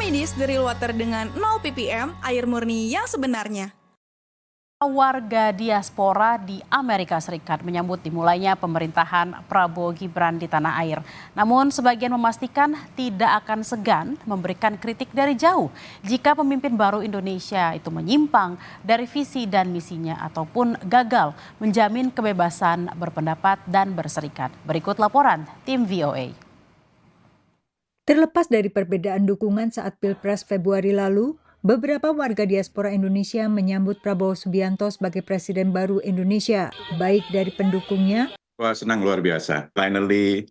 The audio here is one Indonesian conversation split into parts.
Amidis Drill Water dengan 0 ppm, air murni yang sebenarnya. Warga diaspora di Amerika Serikat menyambut dimulainya pemerintahan Prabowo Gibran di tanah air. Namun sebagian memastikan tidak akan segan memberikan kritik dari jauh jika pemimpin baru Indonesia itu menyimpang dari visi dan misinya ataupun gagal menjamin kebebasan berpendapat dan berserikat. Berikut laporan tim VOA. Terlepas dari perbedaan dukungan saat Pilpres Februari lalu, beberapa warga diaspora Indonesia menyambut Prabowo Subianto sebagai presiden baru Indonesia, baik dari pendukungnya. Wah, senang luar biasa. Finally,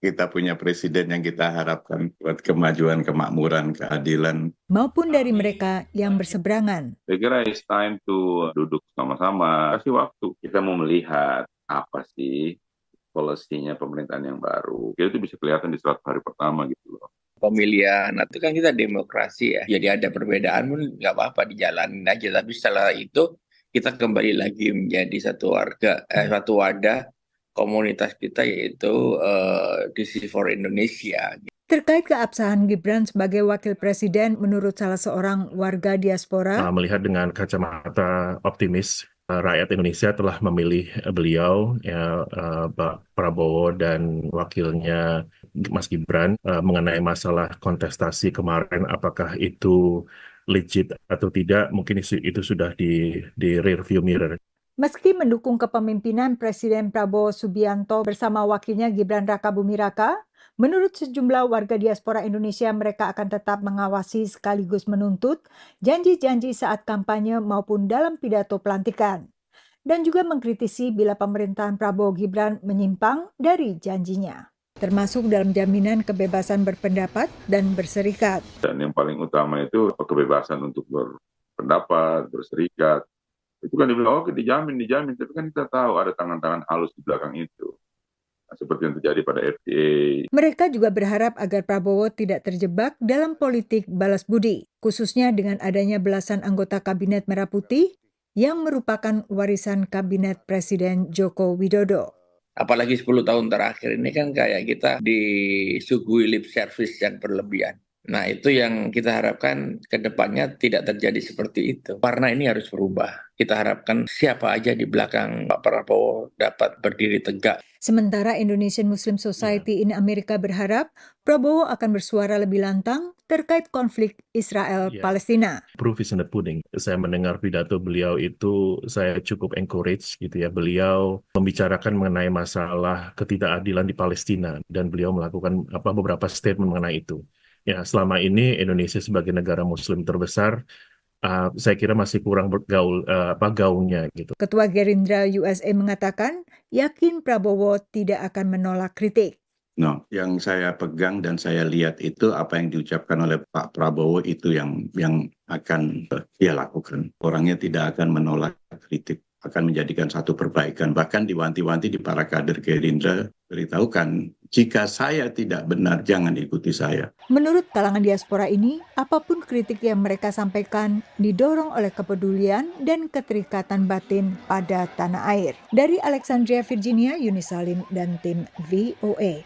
kita punya presiden yang kita harapkan buat kemajuan, kemakmuran, keadilan. Maupun dari mereka yang berseberangan. Saya kira it's time to duduk sama-sama, kasih waktu. Kita mau melihat apa sih polisinya pemerintahan yang baru. Itu bisa kelihatan di 100 hari pertama gitu loh. Pemilihan, itu kan kita demokrasi ya. Jadi ada perbedaan pun nggak apa-apa, dijalanin aja. Tapi setelah itu kita kembali lagi menjadi satu wadah komunitas kita, yaitu DC for Indonesia. Terkait keabsahan Gibran sebagai wakil presiden, menurut salah seorang warga diaspora, melihat dengan kacamata optimis, rakyat Indonesia telah memilih beliau, Pak Prabowo dan wakilnya Mas Gibran mengenai masalah kontestasi kemarin, apakah itu legit atau tidak, mungkin itu sudah di rearview mirror. Meski mendukung kepemimpinan Presiden Prabowo Subianto bersama wakilnya Gibran Rakabuming Raka, menurut sejumlah warga diaspora Indonesia, mereka akan tetap mengawasi sekaligus menuntut janji-janji saat kampanye maupun dalam pidato pelantikan. Dan juga mengkritisi bila pemerintahan Prabowo Gibran menyimpang dari janjinya, termasuk dalam jaminan kebebasan berpendapat dan berserikat. Dan yang paling utama itu kebebasan untuk berpendapat, berserikat. Itu kan dibilang, oke dijamin. Tapi kan kita tahu ada tangan-tangan halus di belakang itu. Seperti yang terjadi pada FTA. Mereka juga berharap agar Prabowo tidak terjebak dalam politik balas budi, khususnya dengan adanya belasan anggota Kabinet Merah Putih yang merupakan warisan Kabinet Presiden Joko Widodo. Apalagi 10 tahun terakhir ini kan kayak kita disuguhi lip service yang berlebihan. Nah, itu yang kita harapkan ke depannya tidak terjadi seperti itu. Karena ini harus berubah. Kita harapkan siapa aja di belakang Pak Prabowo dapat berdiri tegak. Sementara Indonesian Muslim Society in Amerika berharap Prabowo akan bersuara lebih lantang terkait konflik Israel-Palestina. Proof is in the pudding. Saya mendengar pidato beliau itu, saya cukup encourage gitu ya. Beliau membicarakan mengenai masalah ketidakadilan di Palestina dan beliau melakukan beberapa statement mengenai itu. Ya, selama ini Indonesia sebagai negara Muslim terbesar, saya kira masih kurang gaungnya gitu. Ketua Gerindra USA mengatakan yakin Prabowo tidak akan menolak kritik. No, yang saya pegang dan saya lihat itu apa yang diucapkan oleh Pak Prabowo itu yang akan dia lakukan. Orangnya tidak akan menolak kritik, akan menjadikan satu perbaikan. Bahkan diwanti-wanti di para kader Gerindra, beritahukan jika saya tidak benar jangan ikuti saya. Menurut kalangan diaspora ini, apapun kritik yang mereka sampaikan didorong oleh kepedulian dan keterikatan batin pada tanah air. Dari Alexandria, Virginia, Yuni Salim dan tim VOA.